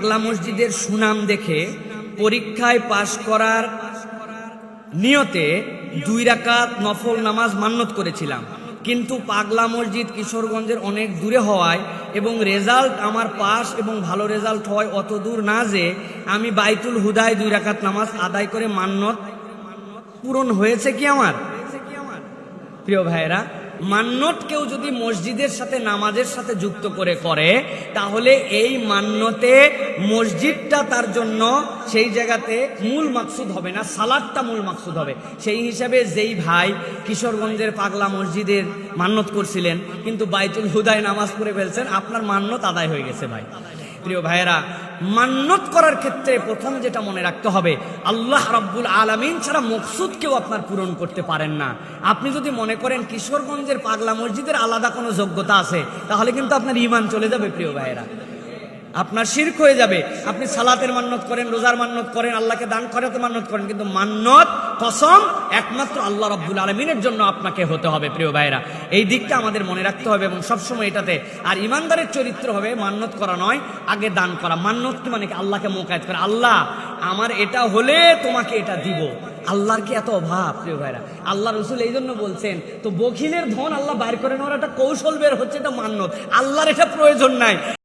পাগলা মসজিদের সুনাম দেখে পরীক্ষায় পাশ করার নিয়তে 2 রাকাত নফল নামাজ মান্নত করেছিলাম, কিন্তু পাগলা মসজিদ কিশোরগঞ্জের অনেক দূরে হওয়ায় এবং রেজাল্ট আমার পাস এবং ভালো রেজাল্ট হয় অত দূর না যে আমি বাইতুল হুদায় 2 রাকাত নামাজ আদায় করে মান্নত পূরণ হয়েছে কি আমার? প্রিয় ভাইয়েরা, মান্নত কেউ যদি মসজিদের সাথে নামাজের সাথে যুক্ত করে তাহলে এই মান্নতে মসজিদটা তার জন্য সেই জায়গাতে মূল মাকসুদ হবে না, সালাদটা মূল মাকসুদ হবে। সেই হিসাবে যেই ভাই কিশোরগঞ্জের পাগলা মসজিদের মান্নত করছিলেন কিন্তু বাইতুল হুদায় নামাজ পড়ে ফেলছেন, আপনার মান্নত আদায় হয়ে গেছে ভাই। প্রিয় ভাইয়েরা, মান্নত করার ক্ষেত্রে প্রথম যেটা মনে রাখতে হবে, আল্লাহ রাব্বুল আলামিন ছাড়া মকসুদ কেউ আপনার পূরণ করতে পারেন না। আপনি যদি মনে করেন কিশোরগঞ্জের পাগলা মসজিদের আলাদা কোনো যোগ্যতা আছে, তাহলে কিন্তু আপনার ঈমান চলে যাবে প্রিয় ভাইয়েরা, আপনার শিরক হয়ে যাবে। আপনি সালাতের মান্নত করেন, রোজার মান্নত করেন, আল্লাহকে দান করাতে মান্নত করেন, কিন্তু মান্নত কসম একমাত্র আল্লাহ রাব্বুল আলামিনের জন্য আপনাকে হতে হবে। প্রিয় ভাইয়েরা, এই দিকটা আমাদের মনে রাখতে হবে এবং সবসময় এটাতে। আর ইমানদারের চরিত্র হবে মান্নত করা নয়, আগে দান করা। মান্নত কি মানে? আল্লাহকে মোকায়েত করা, আল্লাহ আমার এটা হলে তোমাকে এটা দিব। আল্লাহর কি এত অভাব? প্রিয় ভাইরা, আল্লাহ রসুল এই জন্য বলছেন, তো বখিলের ধন আল্লাহ বাইর করে নেওয়ার একটা কৌশল বের হচ্ছে, এটা মান্নত। আল্লাহর এটা প্রয়োজন নাই।